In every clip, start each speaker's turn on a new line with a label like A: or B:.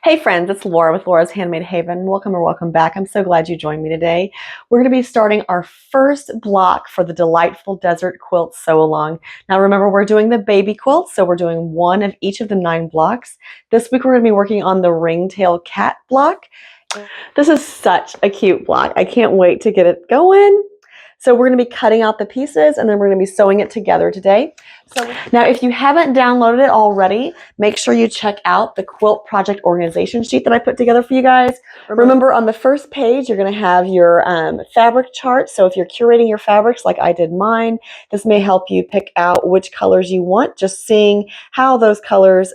A: Hey friends, it's Laura with Laura's Handmade Haven. Welcome or welcome back. I'm so glad you joined me today. We're going to be starting our first block for the Delightful Desert Quilt Sew-Along. Now remember, we're doing the baby quilt, so we're doing one of each of the 9 blocks. This week we're going to be working on the Ringtail cat block. This is such a cute block. I can't wait to get it going. So we're going to be cutting out the pieces and then we're going to be sewing it together today. So now if you haven't downloaded it already, make sure you check out the quilt project organization sheet that I put together for you guys. Remember, on the first page, you're going to have your fabric chart. So if you're curating your fabrics like I did mine, this may help you pick out which colors you want, just seeing how those colors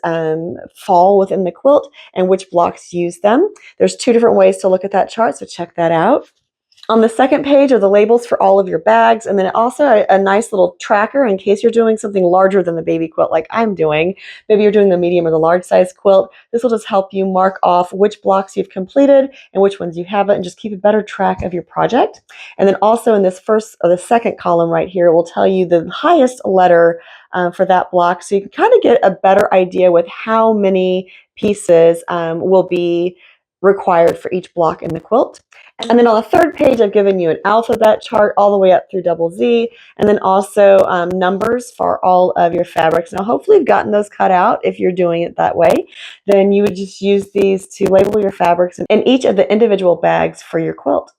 A: fall within the quilt and which blocks use them. There's 2 different ways to look at that chart, so check that out. On the second page are the labels for all of your bags, and then also a nice little tracker in case you're doing something larger than the baby quilt like I'm doing. Maybe you're doing the medium or the large size quilt. This will just help you mark off which blocks you've completed and which ones you haven't, and just keep a better track of your project. And then also in this first or the second column right here, it will tell you the highest letter for that block, so you can kind of get a better idea with how many pieces will be required for each block in the quilt. And then on the third page, I've given you an alphabet chart all the way up through double Z, and then also numbers for all of your fabrics. Now, hopefully you've gotten those cut out. If you're doing it that way, then you would just use these to label your fabrics in each of the individual bags for your quilt.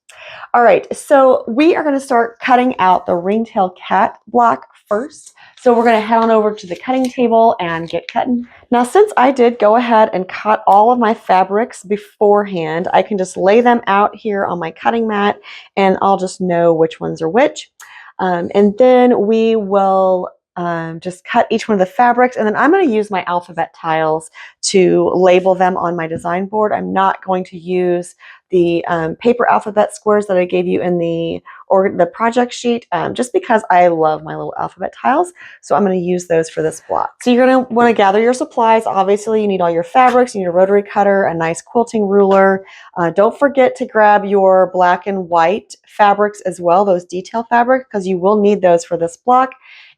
A: All right, so we are going to start cutting out the Ringtail cat block first. So we're going to head on over to the cutting table and get cutting. Now, since I did go ahead and cut all of my fabrics beforehand, I can just lay them out here on my cutting mat and I'll just know which ones are which. And then we will just cut each one of the fabrics, and then I'm going to use my alphabet tiles to label them on my design board. I'm not going to use the paper alphabet squares that I gave you in the project sheet, just because I love my little alphabet tiles. So I'm going to use those for this block. So you're going to want to gather your supplies. Obviously, you need all your fabrics, you need a rotary cutter, a nice quilting ruler. Don't forget to grab your black and white fabrics as well, those detail fabric, because you will need those for this block.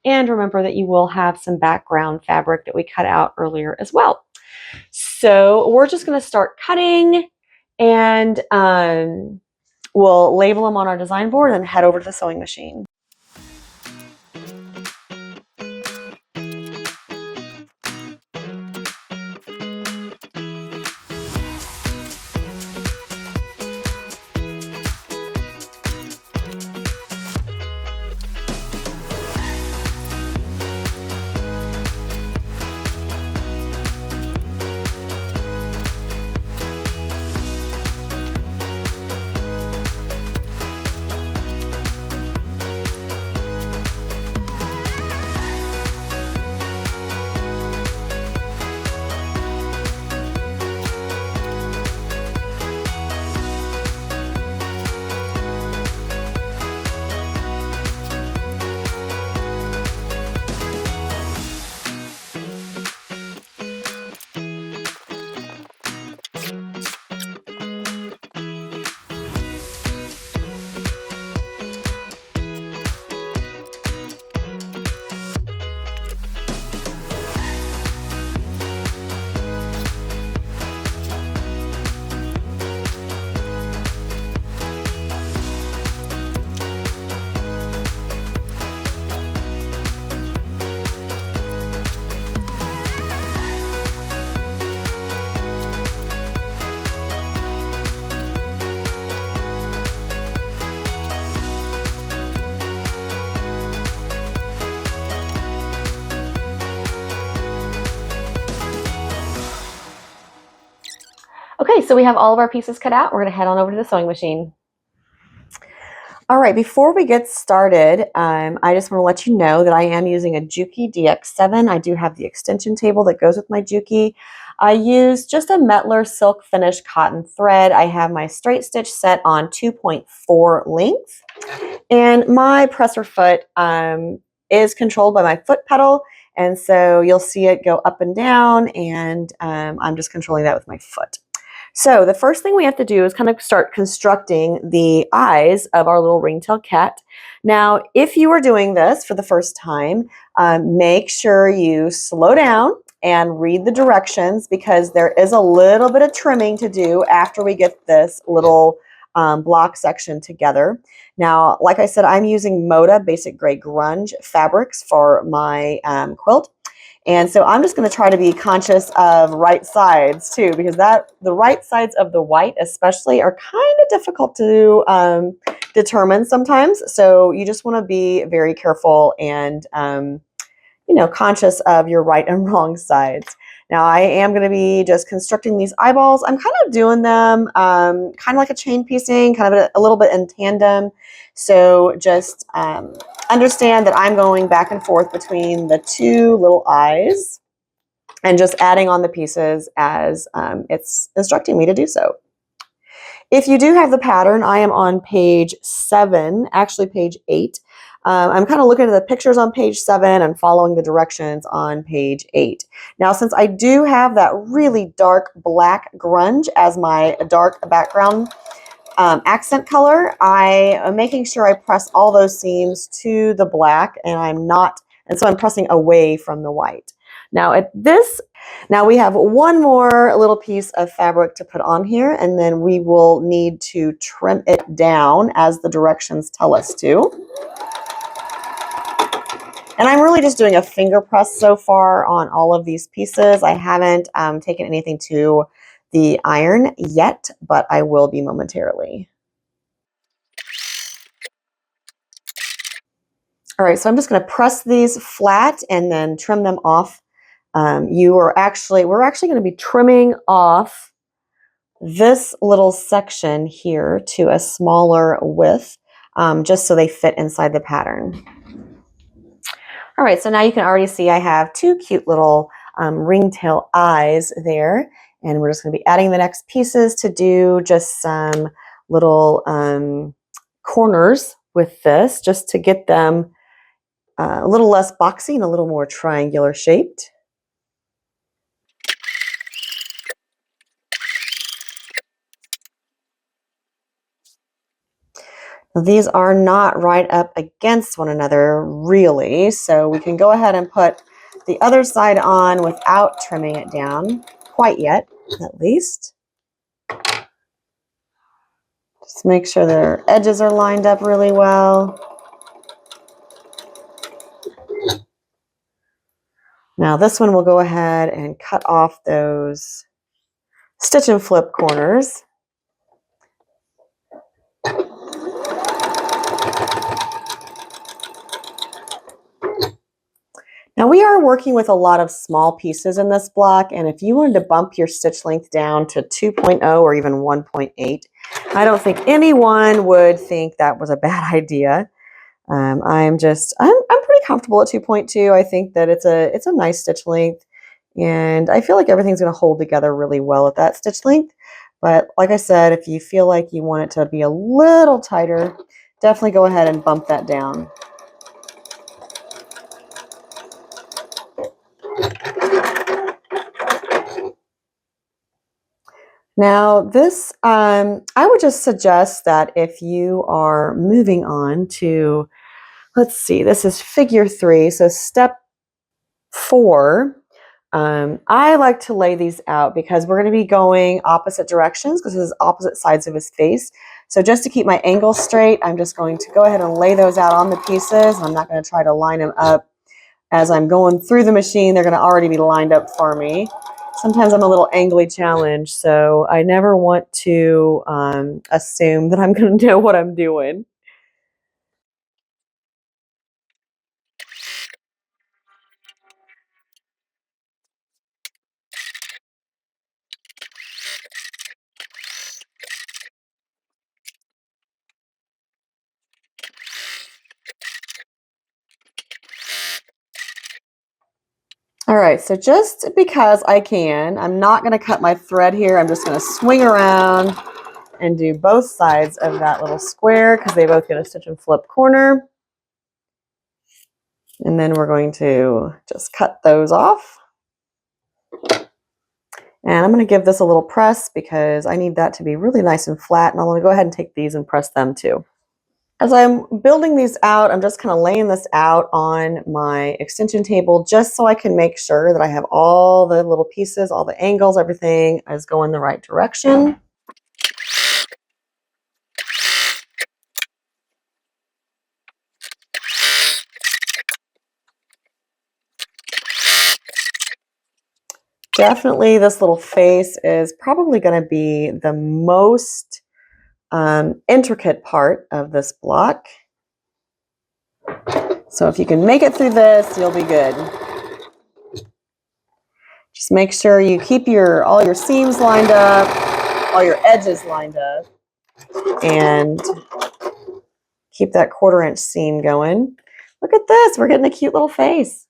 A: And remember that you will have some background fabric that we cut out earlier as well. So we're just going to start cutting, and we'll label them on our design board and head over to the sewing machine. Okay, so we have all of our pieces cut out. We're going to head on over to the sewing machine. All right, before we get started, I just want to let you know that I am using a Juki DX7. I do have the extension table that goes with my Juki. I use just a Mettler silk finish cotton thread. I have my straight stitch set on 2.4 length. And my presser foot is controlled by my foot pedal. And so you'll see it go up and down, and I'm just controlling that with my foot. So the first thing we have to do is kind of start constructing the eyes of our little ringtail cat. Now, if you are doing this for the first time, make sure you slow down and read the directions, because there is a little bit of trimming to do after we get this little block section together. Now, like I said, I'm using Moda Basic Gray Grunge fabrics for my quilt. And so I'm just going to try to be conscious of right sides too, because the right sides of the white especially are kind of difficult to determine sometimes. So you just want to be very careful and conscious of your right and wrong sides. Now I am going to be just constructing these eyeballs. I'm kind of doing them kind of like a chain piecing, kind of a little bit in tandem. So just understand that I'm going back and forth between the two little eyes and just adding on the pieces as it's instructing me to do so. If you do have the pattern, I am on page 7, actually page 8. I'm kind of looking at the pictures on page 7 and following the directions on page 8. Now, since I do have that really dark black grunge as my dark background accent color, I am making sure I press all those seams to the black, and so I'm pressing away from the white. Now we have one more little piece of fabric to put on here, and then we will need to trim it down as the directions tell us to. And I'm really just doing a finger press so far on all of these pieces. I haven't taken anything to the iron yet, but I will be momentarily. All right, so I'm just going to press these flat and then trim them off. We're actually going to be trimming off this little section here to a smaller width, just so they fit inside the pattern. All right, so now you can already see I have two cute little ringtail eyes there, and we're just going to be adding the next pieces to do just some little corners with this, just to get them a little less boxy and a little more triangular shaped. Now, these are not right up against one another really, so we can go ahead and put the other side on without trimming it down quite yet, at least. Just make sure their edges are lined up really well. Now this one we'll go ahead and cut off those stitch and flip corners. Now we are working with a lot of small pieces in this block, and if you wanted to bump your stitch length down to 2.0 or even 1.8, I don't think anyone would think that was a bad idea. I'm pretty comfortable at 2.2. I think that it's a nice stitch length, and I feel like everything's going to hold together really well at that stitch length. But like I said, if you feel like you want it to be a little tighter, definitely go ahead and bump that down. Now this, I would just suggest that if you are moving on to, let's see, this is figure 3, so step 4. I like to lay these out because we're going to be going opposite directions, because this is opposite sides of his face. So just to keep my angle straight, I'm just going to go ahead and lay those out on the pieces. I'm not going to try to line them up as I'm going through the machine. They're going to already be lined up for me. Sometimes I'm a little angly challenged, so I never want to assume that I'm going to know what I'm doing. All right, so just because I can, I'm not going to cut my thread here. I'm just going to swing around and do both sides of that little square, because they both get a stitch and flip corner. And then we're going to just cut those off. And I'm going to give this a little press because I need that to be really nice and flat. And I'm going to go ahead and take these and press them too. As I'm building these out, I'm just kind of laying this out on my extension table just so I can make sure that I have all the little pieces, all the angles, everything is going the right direction. Definitely this little face is probably going to be the most intricate part of this block. So if you can make it through this, you'll be good. Just make sure you keep all your seams lined up, all your edges lined up, and keep that 1/4 inch seam going. Look at this, we're getting a cute little face.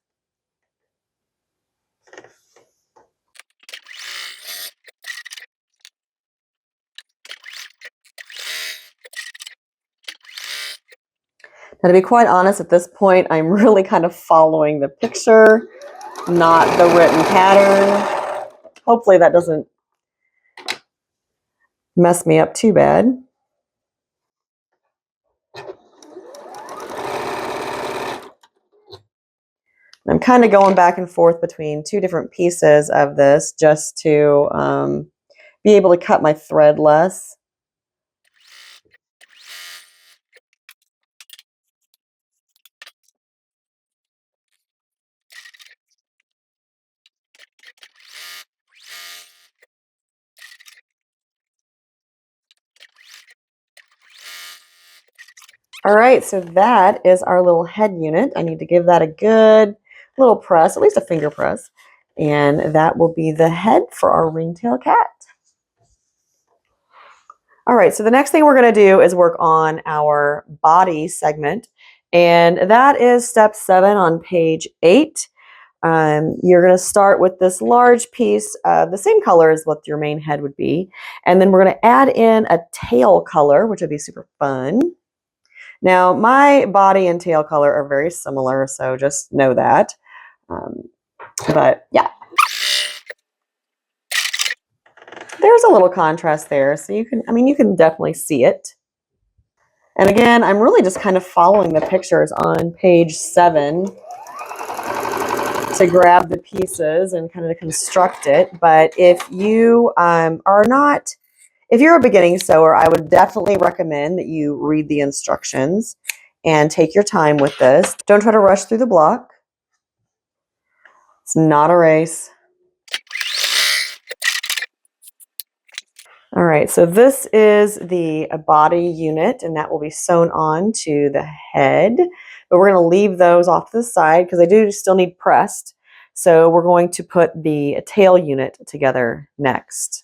A: Now, to be quite honest, at this point, I'm really kind of following the picture, not the written pattern. Hopefully that doesn't mess me up too bad. I'm kind of going back and forth between 2 different pieces of this just to be able to cut my thread less. All right, so that is our little head unit. I need to give that a good little press, at least a finger press, and that will be the head for our ringtail cat. All right, so the next thing we're going to do is work on our body segment, and that is step 7 on page 8. You're going to start with this large piece, the same color as what your main head would be, and then we're going to add in a tail color, which would be super fun. Now, my body and tail color are very similar, so just know that. But yeah, there's a little contrast there, so you can definitely see it. And again, I'm really just kind of following the pictures on page 7 to grab the pieces and kind of construct it. But if you if you're a beginning sewer, I would definitely recommend that you read the instructions and take your time with this. Don't try to rush through the block. It's not a race. All right, so this is the body unit, and that will be sewn on to the head. But we're going to leave those off to the side because they do still need pressed. So we're going to put the tail unit together next.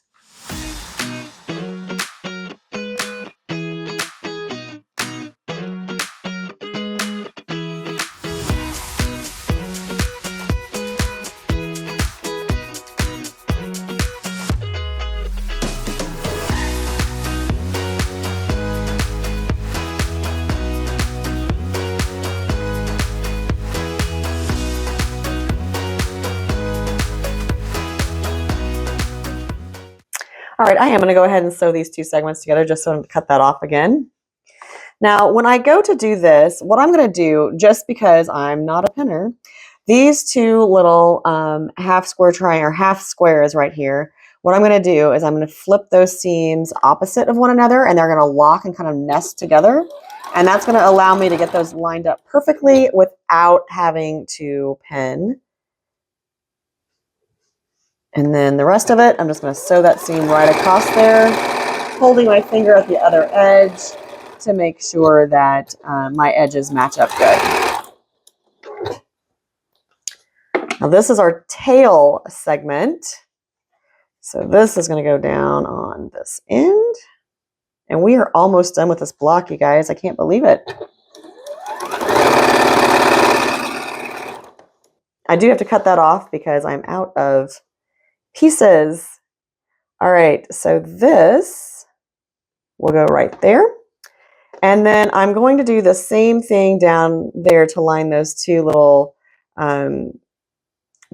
A: All right, I am going to go ahead and sew these 2 segments together just so I don't cut that off again. Now, when I go to do this, what I'm going to do, just because I'm not a pinner, these 2 little half squares right here, what I'm going to do is I'm going to flip those seams opposite of one another, and they're going to lock and kind of nest together. And that's going to allow me to get those lined up perfectly without having to pin. And then the rest of it, I'm just going to sew that seam right across there, holding my finger at the other edge to make sure that my edges match up good. Now this is our tail segment. So this is going to go down on this end. And we are almost done with this block, you guys. I can't believe it. I do have to cut that off because I'm out of pieces. All right, so this will go right there. And then I'm going to do the same thing down there to line those 2 little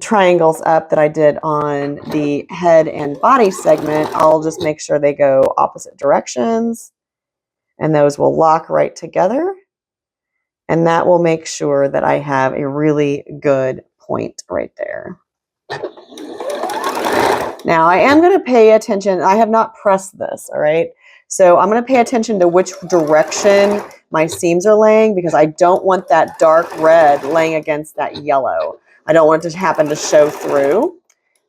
A: triangles up that I did on the head and body segment. I'll just make sure they go opposite directions. and those will lock right together. And that will make sure that I have a really good point right there. Now I am going to pay attention. I have not pressed this, all right? So I'm going to pay attention to which direction my seams are laying because I don't want that dark red laying against that yellow. I don't want it to happen to show through.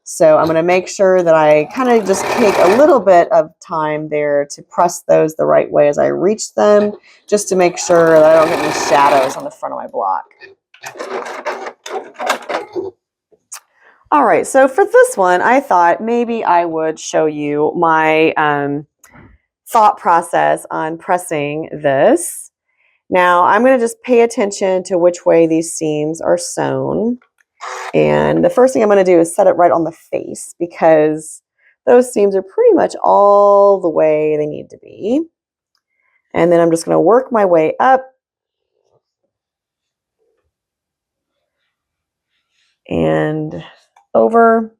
A: So I'm going to make sure that I kind of just take a little bit of time there to press those the right way as I reach them, just to make sure that I don't get any shadows on the front of my block. All right, so for this one, I thought maybe I would show you my thought process on pressing this. Now I'm going to just pay attention to which way these seams are sewn. And the first thing I'm going to do is set it right on the face because those seams are pretty much all the way they need to be. And then I'm just going to work my way up and over.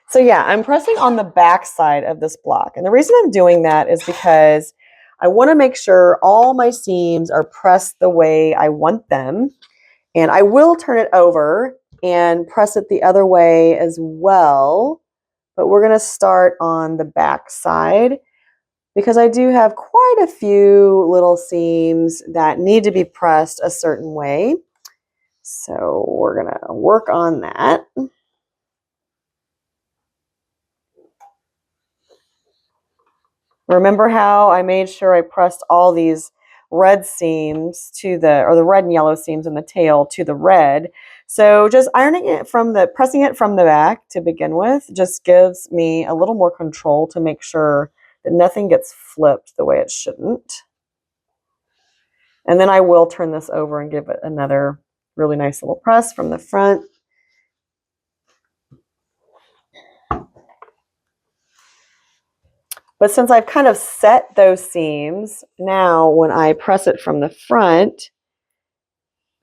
A: So yeah, I'm pressing on the back side of this block. And the reason I'm doing that is because I want to make sure all my seams are pressed the way I want them. And I will turn it over and press it the other way as well. But we're going to start on the back side because I do have quite a few little seams that need to be pressed a certain way. So we're going to work on that. Remember how I made sure I pressed all these red seams to the red and yellow seams in the tail to the red. So just ironing it pressing it from the back to begin with just gives me a little more control to make sure that nothing gets flipped the way it shouldn't. And then I will turn this over and give it another really nice little press from the front. But since I've kind of set those seams, now when I press it from the front,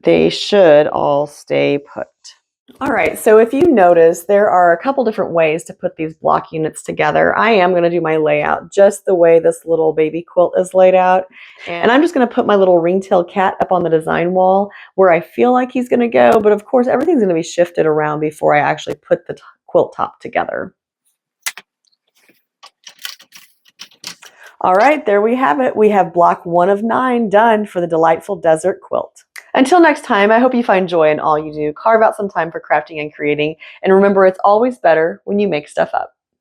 A: they should all stay put. All right, so if you notice, there are a couple different ways to put these block units together. I am going to do my layout just the way this little baby quilt is laid out. And I'm just going to put my little ringtail cat up on the design wall where I feel like he's going to go. But of course, everything's going to be shifted around before I actually put the quilt top together. All right, there we have it. We have block 1 of 9 done for the delightful desert quilt. Until next time, I hope you find joy in all you do. Carve out some time for crafting and creating. And remember, it's always better when you make stuff up.